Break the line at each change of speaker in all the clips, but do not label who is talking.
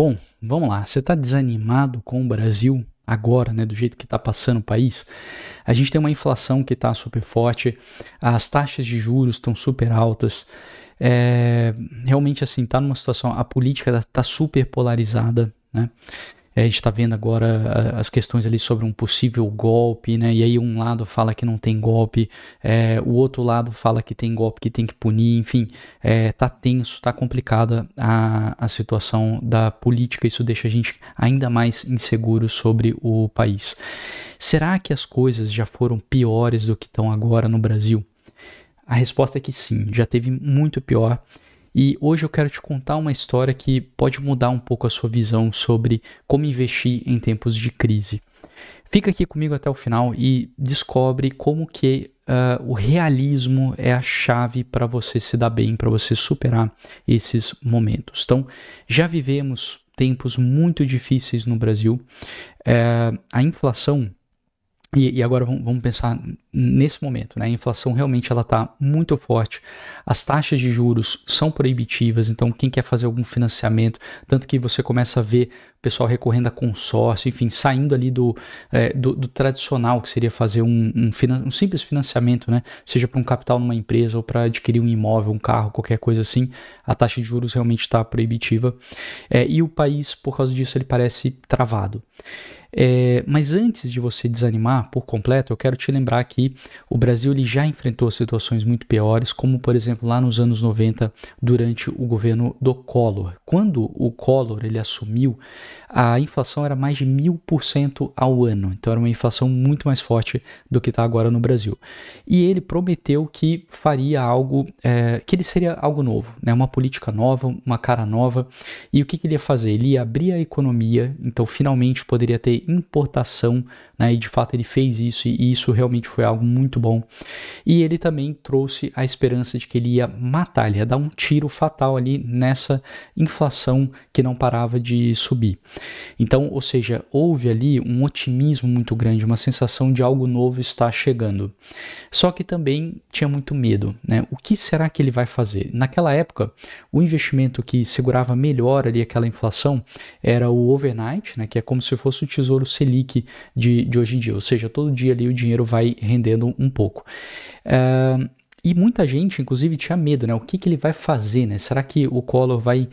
Bom, vamos lá. Você está desanimado com o Brasil agora, né, do jeito que está passando o país? A gente tem uma inflação que está super forte, as taxas de juros estão super altas. Realmente, assim, está numa situação, a política está super polarizada, né? A gente está vendo agora as questões ali sobre um possível golpe, né? E aí um lado fala que não tem golpe, o outro lado fala que tem golpe, que tem que punir, enfim, tá tenso, tá complicada a situação da política, isso deixa a gente ainda mais inseguro sobre o país. Será que as coisas já foram piores do que estão agora no Brasil? A resposta é que sim, já teve muito pior. E hoje eu quero te contar uma história que pode mudar um pouco a sua visão sobre como investir em tempos de crise. Fica aqui comigo até o final e descobre como que o realismo é a chave para você se dar bem, para você superar esses momentos. Então, já vivemos tempos muito difíceis no Brasil. A inflação... E agora vamos pensar nesse momento, né? A inflação realmente ela está muito forte, as taxas de juros são proibitivas, então quem quer fazer algum financiamento, tanto que você começa a ver o pessoal recorrendo a consórcio, enfim, saindo ali do tradicional, que seria fazer um simples financiamento, né? Seja para um capital numa empresa ou para adquirir um imóvel, um carro, qualquer coisa assim, a taxa de juros realmente está proibitiva. E o país, por causa disso, ele parece travado. Mas antes de você desanimar por completo, eu quero te lembrar que o Brasil ele já enfrentou situações muito piores, como por exemplo lá nos anos 90, durante o governo do Collor. Quando o Collor ele assumiu, a inflação era mais de 1000% ao ano, então era uma inflação muito mais forte do que está agora no Brasil. E ele prometeu que faria algo, que ele seria algo novo, né? Uma política nova, uma cara nova. E o que ele ia fazer? Ele ia abrir a economia, então finalmente poderia ter importação, né? E de fato ele fez isso e isso realmente foi algo muito bom. E ele também trouxe a esperança de que ele ia matar, ele ia dar um tiro fatal ali nessa inflação que não parava de subir. Então, ou seja, houve ali um otimismo muito grande, uma sensação de algo novo está chegando. Só que também tinha muito medo, né? O que será que ele vai fazer? Naquela época, o investimento que segurava melhor ali aquela inflação era o overnight, né? Que é como se fosse o Tesouro Selic de hoje em dia, ou seja, todo dia ali o dinheiro vai rendendo um pouco. E muita gente, inclusive, tinha medo, né? O que ele vai fazer, né? Será que o Collor vai...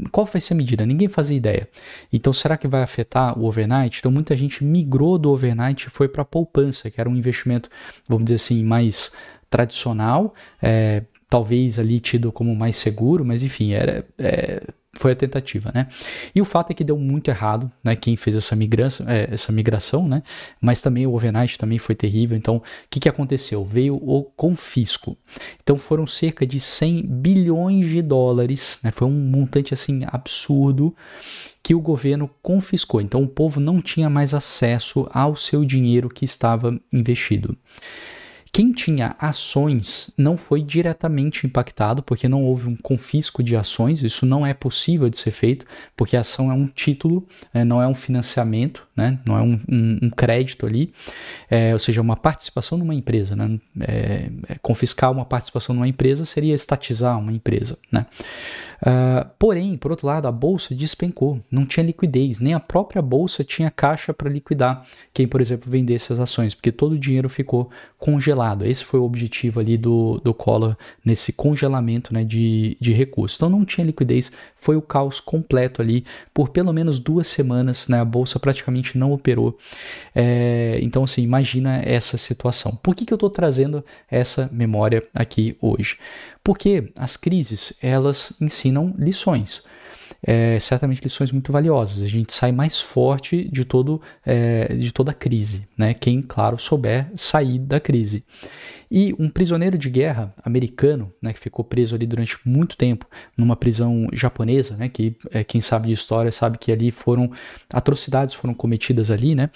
qual vai ser a medida? Ninguém fazia ideia. Então, será que vai afetar o overnight? Então, muita gente migrou do overnight e foi para a poupança, que era um investimento, vamos dizer assim, mais tradicional, talvez ali tido como mais seguro, mas enfim, foi a tentativa, né? E o fato é que deu muito errado, né? Quem fez essa migração, né? Mas também o overnight também foi terrível. Então, o que aconteceu? Veio o confisco. Então, foram cerca de 100 bilhões de dólares, né? Foi um montante assim absurdo que o governo confiscou. Então, o povo não tinha mais acesso ao seu dinheiro que estava investido. Quem tinha ações não foi diretamente impactado, porque não houve um confisco de ações, isso não é possível de ser feito, porque a ação é um título, não é um financiamento, né? Não é um crédito ali, ou seja, uma participação numa empresa. Né? Confiscar uma participação numa empresa seria estatizar uma empresa. Né? Porém, por outro lado, a bolsa despencou, não tinha liquidez, nem a própria bolsa tinha caixa para liquidar quem, por exemplo, vendesse as ações, porque todo o dinheiro ficou congelado. Esse foi o objetivo ali do Collor nesse congelamento, né, de recursos. Então não tinha liquidez, foi o caos completo ali por pelo menos 2 semanas, né, a bolsa praticamente não operou. Então assim, imagina essa situação. Por que eu estou trazendo essa memória aqui hoje? Porque as crises, elas ensinam lições. Certamente lições muito valiosas. A gente sai mais forte de toda a crise, né? Quem, claro, souber sair da crise. E um prisioneiro de guerra americano, né, que ficou preso ali durante muito tempo numa prisão japonesa, né, que quem sabe de história sabe que ali atrocidades foram cometidas ali, né,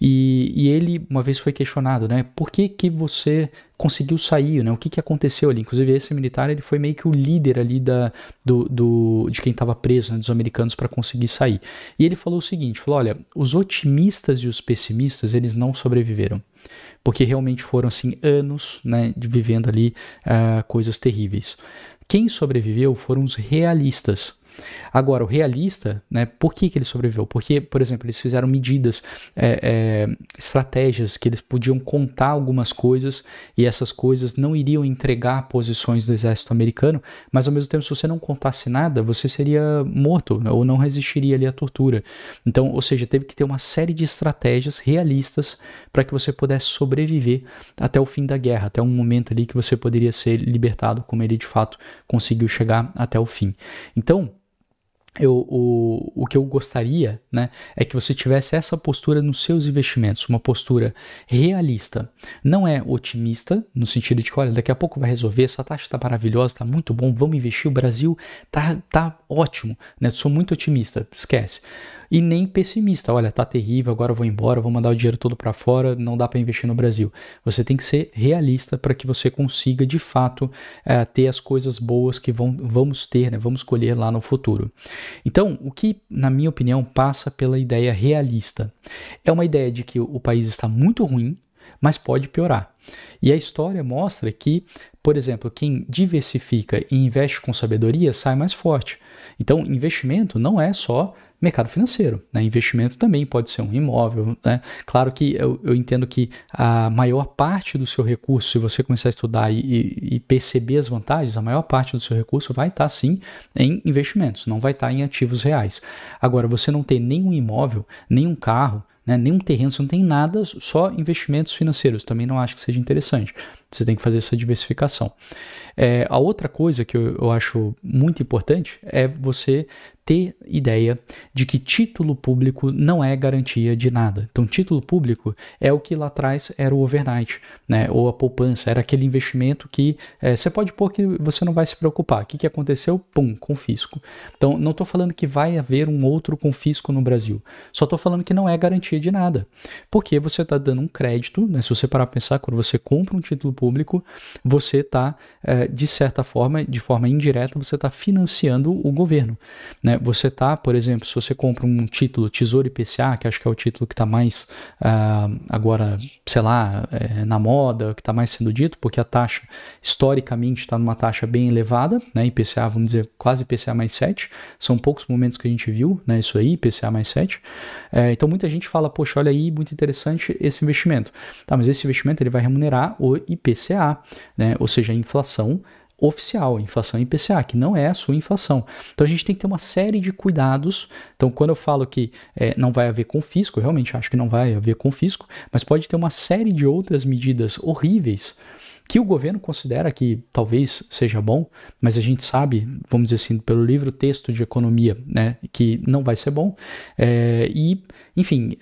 e ele uma vez foi questionado, né, por que você conseguiu sair, né, o que aconteceu ali? Inclusive esse militar ele foi meio que o líder ali de quem estava preso, né, dos americanos para conseguir sair. E ele falou o seguinte, olha, os otimistas e os pessimistas eles não sobreviveram. Porque realmente foram assim anos, né, vivendo ali coisas terríveis. Quem sobreviveu foram os realistas. Agora, o realista, né, por que ele sobreviveu? Porque, por exemplo, eles fizeram medidas, estratégias que eles podiam contar algumas coisas e essas coisas não iriam entregar posições do exército americano, mas ao mesmo tempo, se você não contasse nada, você seria morto, né, ou não resistiria ali à tortura. Então, ou seja, teve que ter uma série de estratégias realistas para que você pudesse sobreviver até o fim da guerra, até um momento ali que você poderia ser libertado, como ele de fato conseguiu chegar até o fim. Então, o que eu gostaria, né, é que você tivesse essa postura nos seus investimentos, uma postura realista. Não é otimista, no sentido de que, olha, daqui a pouco vai resolver, essa taxa está maravilhosa, está muito bom, vamos investir, o Brasil tá ótimo, né, sou muito otimista, esquece. E nem pessimista, olha, tá terrível, agora eu vou embora, vou mandar o dinheiro todo para fora, não dá para investir no Brasil. Você tem que ser realista para que você consiga, de fato, ter as coisas boas que vamos ter, né, vamos colher lá no futuro. Então, o que, na minha opinião, passa pela ideia realista é uma ideia de que o país está muito ruim, mas pode piorar. E a história mostra que, por exemplo, quem diversifica e investe com sabedoria sai mais forte. Então, investimento não é só mercado financeiro, né? Investimento também pode ser um imóvel, né? Claro que eu entendo que a maior parte do seu recurso, se você começar a estudar e perceber as vantagens, a maior parte do seu recurso vai estar sim em investimentos, não vai estar em ativos reais. Agora, você não ter nenhum imóvel, nenhum carro, né, nenhum terreno, você não tem nada, só investimentos financeiros, também não acho que seja interessante. Você tem que fazer essa diversificação. A outra coisa que eu acho muito importante é você ter ideia de que título público não é garantia de nada. Então, título público é o que lá atrás era o overnight, né? Ou a poupança, era aquele investimento que você pode pôr que você não vai se preocupar. O que aconteceu? Pum, confisco. Então, não estou falando que vai haver um outro confisco no Brasil. Só estou falando que não é garantia de nada. Porque você está dando um crédito, né? Se você parar para pensar, quando você compra um título público, você está, de certa forma, de forma indireta, você está financiando o governo, né? Você está, por exemplo, se você compra um título Tesouro IPCA, que acho que é o título que está mais agora, sei lá, na moda, que está mais sendo dito, porque a taxa, historicamente, está numa taxa bem elevada, né? IPCA, vamos dizer, quase IPCA mais 7, são poucos momentos que a gente viu, né? Isso aí, IPCA mais 7. Então, muita gente fala, poxa, olha aí, muito interessante esse investimento. Tá, mas esse investimento ele vai remunerar o IPCA, né? Ou seja, a inflação oficial, a inflação IPCA, que não é a sua inflação. Então a gente tem que ter uma série de cuidados. Então quando eu falo que não vai haver confisco, eu realmente acho que não vai haver confisco, mas pode ter uma série de outras medidas horríveis que o governo considera que talvez seja bom, mas a gente sabe, vamos dizer assim, pelo livro texto de economia, né, que não vai ser bom, enfim,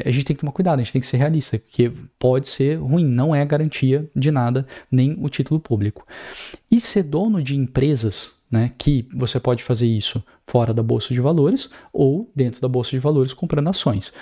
a gente tem que tomar cuidado, a gente tem que ser realista, porque pode ser ruim, não é garantia de nada, nem o título público. E ser dono de empresas, né, que você pode fazer isso fora da Bolsa de Valores ou dentro da Bolsa de Valores comprando ações.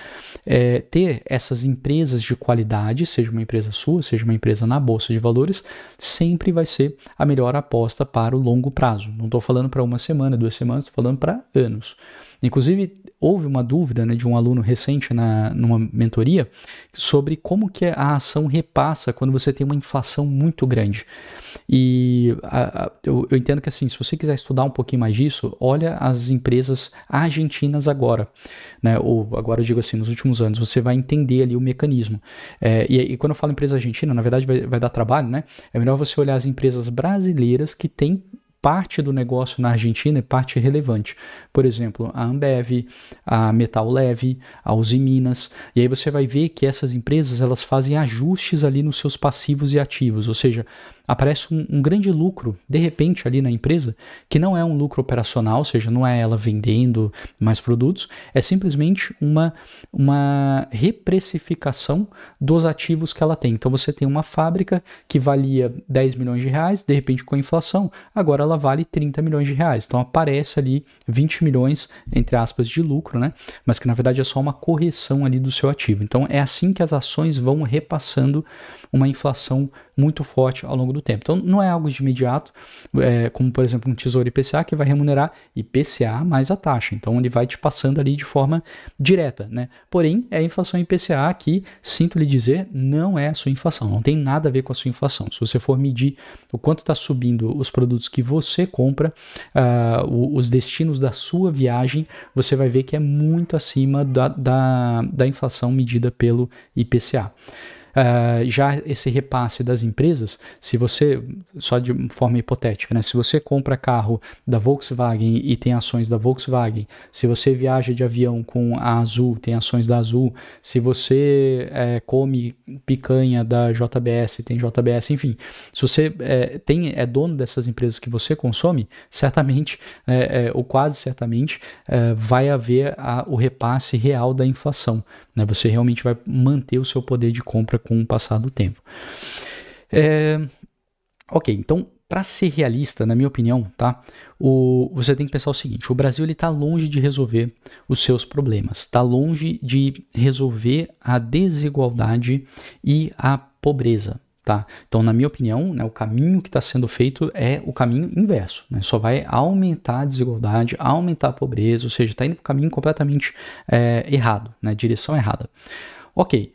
Ter essas empresas de qualidade, seja uma empresa sua, seja uma empresa na Bolsa de Valores, sempre vai ser a melhor aposta para o longo prazo. Não estou falando para uma semana, 2 semanas, estou falando para anos. Inclusive, houve uma dúvida, né, de um aluno recente numa mentoria sobre como que a ação repassa quando você tem uma inflação muito grande. E eu entendo que, assim, se você quiser estudar um pouquinho mais disso, olha as empresas argentinas agora, né? Ou agora eu digo assim, nos últimos anos, você vai entender ali o mecanismo. E quando eu falo empresa argentina, na verdade vai dar trabalho, né? É melhor você olhar as empresas brasileiras que têm parte do negócio na Argentina é parte relevante. Por exemplo, a Ambev, a Metal Leve, a Uzi Minas. E aí você vai ver que essas empresas elas fazem ajustes ali nos seus passivos e ativos. Ou seja, aparece um grande lucro, de repente, ali na empresa, que não é um lucro operacional, ou seja, não é ela vendendo mais produtos, é simplesmente uma reprecificação dos ativos que ela tem. Então você tem uma fábrica que valia 10 milhões de reais, de repente com a inflação, agora ela vale 30 milhões de reais. Então aparece ali 20 milhões, entre aspas, de lucro, né? Mas que na verdade é só uma correção ali do seu ativo. Então é assim que as ações vão repassando uma inflação muito forte ao longo do do tempo. Então, não é algo de imediato, como, por exemplo, um Tesouro IPCA, que vai remunerar IPCA mais a taxa. Então, ele vai te passando ali de forma direta, né? Porém, é a inflação IPCA que, sinto lhe dizer, não é a sua inflação. Não tem nada a ver com a sua inflação. Se você for medir o quanto está subindo os produtos que você compra, os destinos da sua viagem, você vai ver que é muito acima da inflação medida pelo IPCA. Já esse repasse das empresas, se você, só de forma hipotética, né, se você compra carro da Volkswagen e tem ações da Volkswagen, se você viaja de avião com a Azul, tem ações da Azul, se você come picanha da JBS, tem JBS, enfim, se você é dono dessas empresas que você consome, certamente, ou quase certamente, vai haver o repasse real da inflação, né? Você realmente vai manter o seu poder de compra com o passar do tempo. Ok, então, para ser realista, na minha opinião, tá? Você tem que pensar o seguinte: o Brasil está longe de resolver os seus problemas, está longe de resolver a desigualdade e a pobreza. Tá? Então, na minha opinião, né, o caminho que está sendo feito é o caminho inverso, né? Só vai aumentar a desigualdade, aumentar a pobreza, ou seja, está indo para o caminho completamente errado, né? Direção errada. Ok,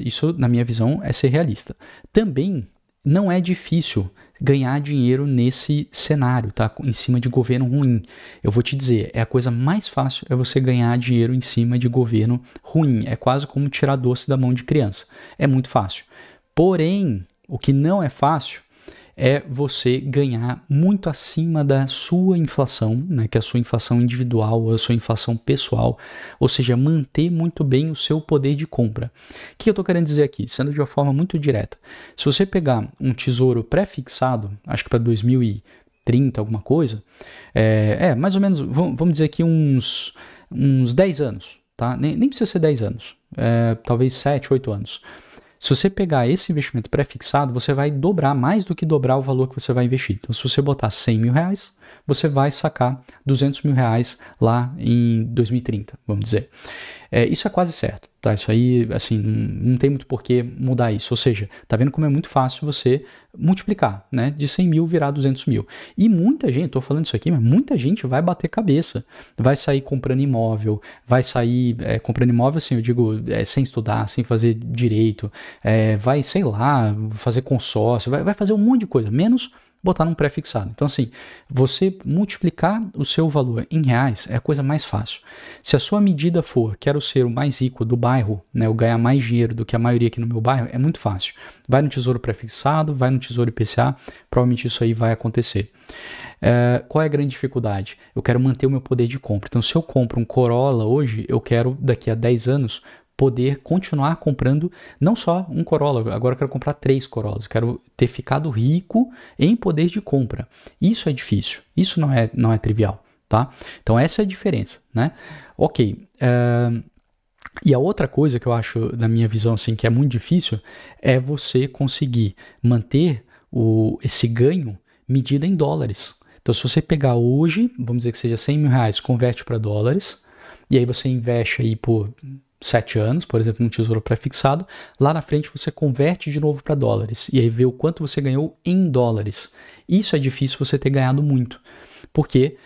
isso, na minha visão, é ser realista. Também não é difícil ganhar dinheiro nesse cenário, tá? Em cima de governo ruim. Eu vou te dizer, a coisa mais fácil é você ganhar dinheiro em cima de governo ruim. É quase como tirar doce da mão de criança. É muito fácil. Porém, o que não é fácil é você ganhar muito acima da sua inflação, né, que é a sua inflação individual ou a sua inflação pessoal, ou seja, manter muito bem o seu poder de compra. O que eu estou querendo dizer aqui? Sendo de uma forma muito direta. Se você pegar um tesouro pré-fixado, acho que para 2030, alguma coisa, mais ou menos, vamos dizer aqui uns 10 anos, tá? Nem precisa ser 10 anos, talvez 7, 8 anos. Se você pegar esse investimento pré-fixado, você vai dobrar, mais do que dobrar o valor que você vai investir. Então, se você botar 100 mil reais, você vai sacar 200 mil reais lá em 2030, vamos dizer. Isso é quase certo, tá? Isso aí, assim, não tem muito por que mudar isso. Ou seja, tá vendo como é muito fácil você multiplicar, né? De 100 mil virar 200 mil. E muita gente, tô falando isso aqui, mas muita gente vai bater cabeça. Vai sair comprando imóvel, vai sair comprando imóvel, assim, eu digo, sem estudar, sem fazer direito, vai, sei lá, fazer consórcio, vai fazer um monte de coisa, menos botar num pré-fixado. Então, assim, você multiplicar o seu valor em reais é a coisa mais fácil. Se a sua medida for, quero ser o mais rico do bairro, né, eu ganhar mais dinheiro do que a maioria aqui no meu bairro, é muito fácil. Vai no Tesouro Pré-fixado, vai no Tesouro IPCA, provavelmente isso aí vai acontecer. Qual é a grande dificuldade? Eu quero manter o meu poder de compra. Então, se eu compro um Corolla hoje, eu quero, daqui a 10 anos, poder continuar comprando não só um Corolla, agora eu quero comprar 3 Corollas, eu quero ter ficado rico em poder de compra. Isso é difícil, isso não é trivial, tá? Então essa é a diferença, né? Ok, e a outra coisa que eu acho, na minha visão, assim, que é muito difícil, é você conseguir manter esse ganho medido em dólares. Então, se você pegar hoje, vamos dizer que seja 100 mil reais, converte para dólares, e aí você investe aí por 7 anos, por exemplo, num tesouro pré-fixado, lá na frente você converte de novo para dólares, e aí vê o quanto você ganhou em dólares. Isso é difícil você ter ganhado muito, porque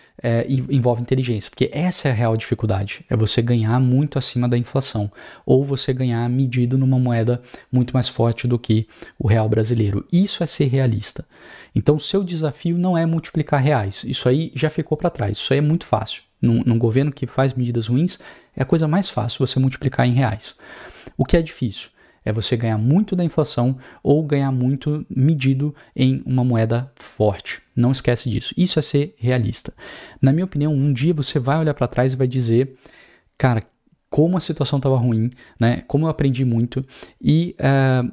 envolve inteligência, porque essa é a real dificuldade, é você ganhar muito acima da inflação, ou você ganhar medido numa moeda muito mais forte do que o real brasileiro. Isso é ser realista. Então, o seu desafio não é multiplicar reais, isso aí já ficou para trás, isso aí é muito fácil. Num governo que faz medidas ruins, é a coisa mais fácil você multiplicar em reais. O que é difícil é você ganhar muito da inflação ou ganhar muito medido em uma moeda forte. Não esquece disso. Isso é ser realista. Na minha opinião, um dia você vai olhar para trás e vai dizer, cara, como a situação estava ruim, né? Como eu aprendi muito e,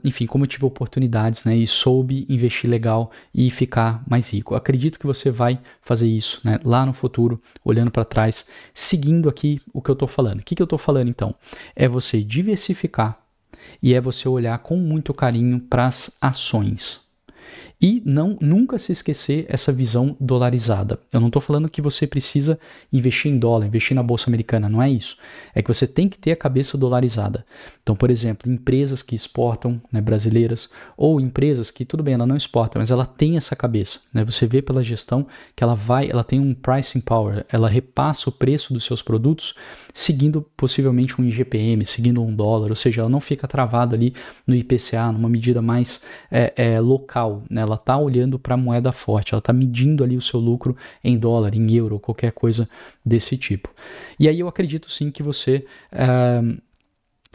enfim, como eu tive oportunidades, né? E soube investir legal e ficar mais rico. Eu acredito que você vai fazer isso, né? Lá no futuro, olhando para trás, seguindo aqui o que eu estou falando. O que eu estou falando, então? É você diversificar e é você olhar com muito carinho para as ações. E nunca se esquecer essa visão dolarizada. Eu não estou falando que você precisa investir em dólar, investir na Bolsa Americana, não é isso. É que você tem que ter a cabeça dolarizada. Então, por exemplo, empresas que exportam, né, brasileiras, ou empresas que, tudo bem, ela não exporta, mas ela tem essa cabeça. Né? Você vê pela gestão que ela tem um pricing power, ela repassa o preço dos seus produtos seguindo possivelmente um IGPM, seguindo um dólar, ou seja, ela não fica travada ali no IPCA, numa medida mais local, né? Ela está olhando para a moeda forte, ela está medindo ali o seu lucro em dólar, em euro, qualquer coisa desse tipo. E aí eu acredito sim que você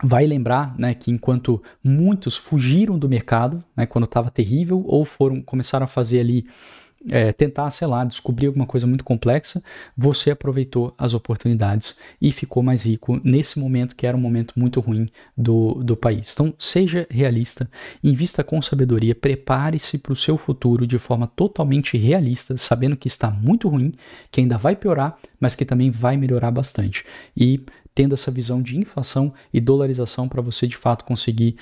vai lembrar, né, que enquanto muitos fugiram do mercado, né, quando estava terrível, ou começaram a fazer ali tentar, sei lá, descobrir alguma coisa muito complexa, você aproveitou as oportunidades e ficou mais rico nesse momento que era um momento muito ruim do país. Então, seja realista, invista com sabedoria, prepare-se para o seu futuro de forma totalmente realista, sabendo que está muito ruim, que ainda vai piorar, mas que também vai melhorar bastante. E tendo essa visão de inflação e dolarização para você, de fato, conseguir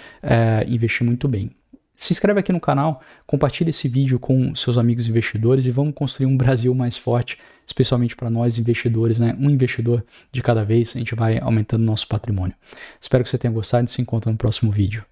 investir muito bem. Se inscreve aqui no canal, compartilha esse vídeo com seus amigos investidores e vamos construir um Brasil mais forte, especialmente para nós investidores, né? Um investidor de cada vez, a gente vai aumentando nosso patrimônio. Espero que você tenha gostado e se encontra no próximo vídeo.